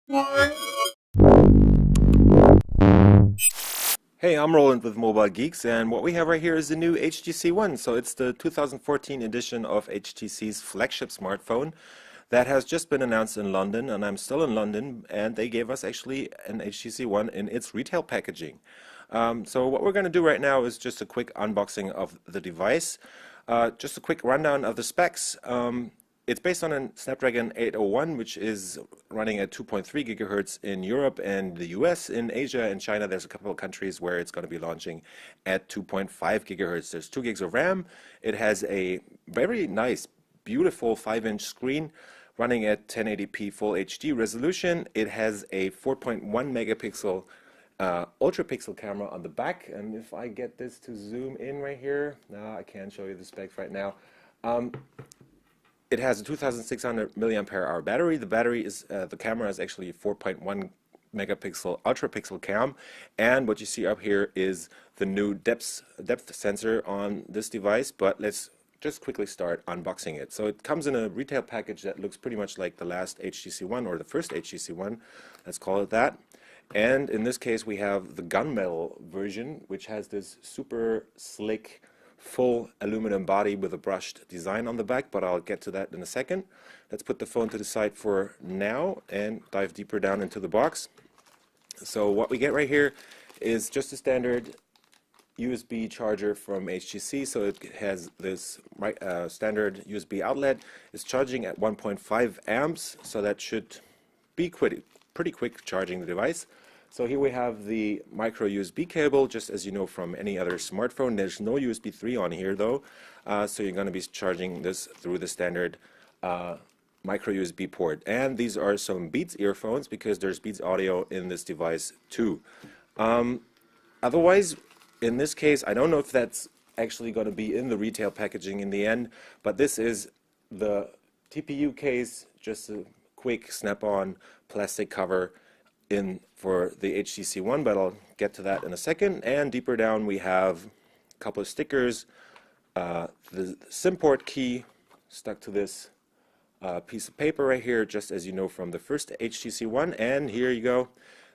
Hey, I'm Roland with Mobile Geeks, and what we have right here is the new HTC One. So it's the 2014 edition of HTC's flagship smartphone that has just been announced in London, and I'm still in London, and they gave us actually an HTC One in its retail packaging. So what we're going to do right now is just a quick unboxing of the device, just a quick rundown of the specs. It's based on a Snapdragon 801, which is running at 2.3 gigahertz in Europe and the US. In Asia and China, there's a couple of countries where it's going to be launching at 2.5 gigahertz. There's 2 gigs of RAM. It has a very nice, beautiful 5-inch screen running at 1080p Full HD resolution. It has a 4.1 megapixel ultra pixel camera on the back, and if I get this to zoom in right here, no, I can't show you the specs right now. It has a 2600 milliampere hour battery. The battery is the camera is actually 4.1 megapixel ultra pixel cam, and what you see up here is the new depth sensor on this device. But let's just quickly start unboxing it. So it comes in a retail package that looks pretty much like the last HTC One, or the first HTC One, let's call it that. And in this case we have the gunmetal version, which has this super slick full aluminum body with a brushed design on the back, but I'll get to that in a second. Let's put the phone to the side for now and dive deeper down into the box. So what we get right here is just a standard USB charger from HTC. So it has this standard USB outlet. It's charging at 1.5 amps, so that should be pretty quick charging the device. So here we have the micro USB cable, just as you know from any other smartphone. There's no USB 3 on here though, so you're going to be charging this through the standard micro USB port. And these are some Beats earphones, because there's Beats audio in this device too. Otherwise, in this case, I don't know if that's actually going to be in the retail packaging in the end, but this is the TPU case, just a quick snap-on plastic cover in for the HTC One, but I'll get to that in a second. And deeper down we have a couple of stickers, the SIM port key stuck to this piece of paper right here, just as you know from the first HTC One. And here you go.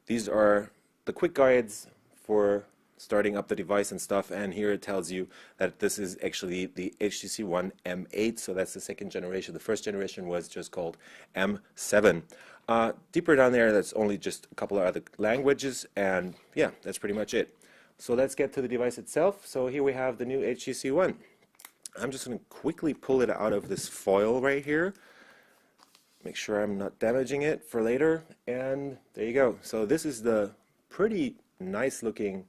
These are the quick guides for starting up the device and stuff, and here it tells you that this is actually the HTC One M8, so that's the second generation. The first generation was just called M7. Deeper down there, that's only just a couple of other languages, and yeah, that's pretty much it. So let's get to the device itself. So here we have the new HTC One. I'm just going to quickly pull it out of this foil right here, make sure I'm not damaging it for later, and there you go. So this is the pretty nice looking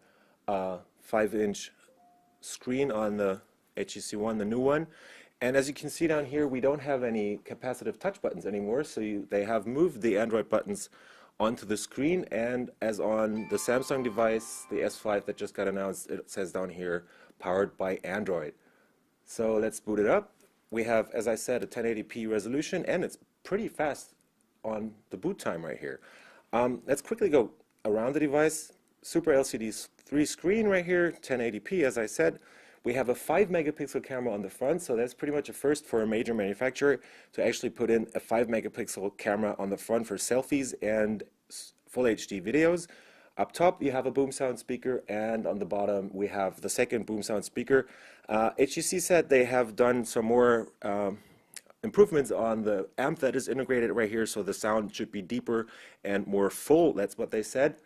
5-inch screen on the HTC One, the new one. And as you can see down here, we don't have any capacitive touch buttons anymore, so they have moved the Android buttons onto the screen, and as on the Samsung device, the S5 that just got announced, it says down here, powered by Android. So let's boot it up. We have, as I said, a 1080p resolution, and it's pretty fast on the boot time right here. Let's quickly go around the device. Super LCD 3 screen right here, 1080p as I said. We have a 5 megapixel camera on the front, so that's pretty much a first for a major manufacturer to actually put in a 5 megapixel camera on the front for selfies and full HD videos. Up top you have a boom sound speaker, and on the bottom we have the second boom sound speaker. HTC said they have done some more improvements on the amp that is integrated right here, so the sound should be deeper and more full. That's what they said.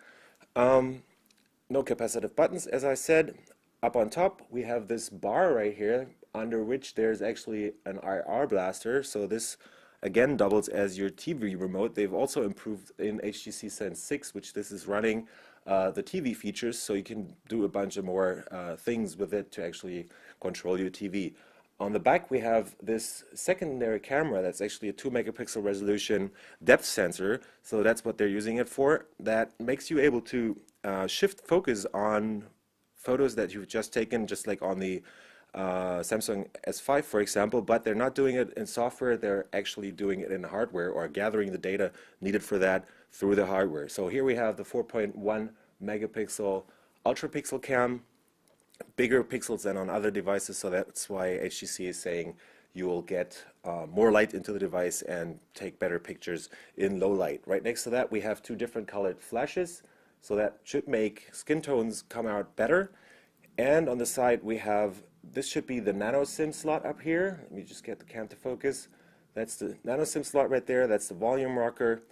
No capacitive buttons, as I said. Up on top we have this bar right here, under which there's actually an IR blaster, so this again doubles as your TV remote. They've also improved in HTC Sense 6, which this is running the TV features, so you can do a bunch of more things with it to actually control your TV. On the back we have this secondary camera that's actually a 2 megapixel resolution depth sensor, so that's what they're using it for. That makes you able to shift focus on photos that you've just taken, just like on the Samsung S5 for example, but they're not doing it in software, they're actually doing it in hardware, or gathering the data needed for that through the hardware. So here we have the 4.1 megapixel ultra pixel cam, bigger pixels than on other devices, so that's why HTC is saying you will get more light into the device and take better pictures in low light. Right next to that we have two different colored flashes, so that should make skin tones come out better. And on the side we have, this should be the nano SIM slot up here. Let me just get the cam to focus. That's the nano SIM slot right there. That's the volume rocker.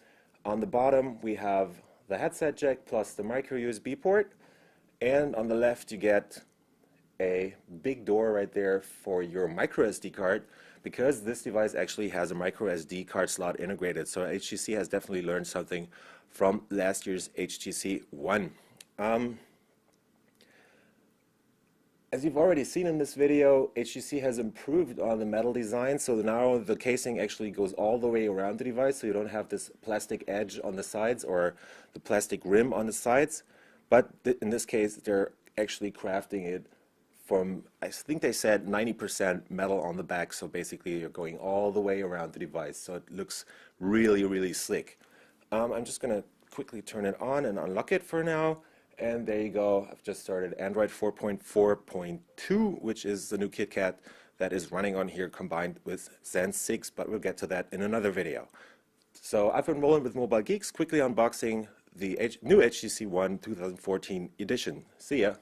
On the bottom we have the headset jack plus the micro USB port, and on the left you get a big door right there for your micro SD card, because this device actually has a micro SD card slot integrated. So HTC has definitely learned something from last year's HTC One. As you've already seen in this video, HTC has improved on the metal design, so now the casing actually goes all the way around the device, so you don't have this plastic edge on the sides or the plastic rim on the sides. But in this case, they're actually crafting it from, I think they said 90% metal on the back, so basically you're going all the way around the device, so it looks really, really slick. I'm just going to quickly turn it on and unlock it for now. And there you go, I've just started Android 4.4.2, which is the new KitKat that is running on here combined with Zen 6, but we'll get to that in another video. So I've been rolling with Mobile Geeks, quickly unboxing the new HTC One 2014 edition. See ya!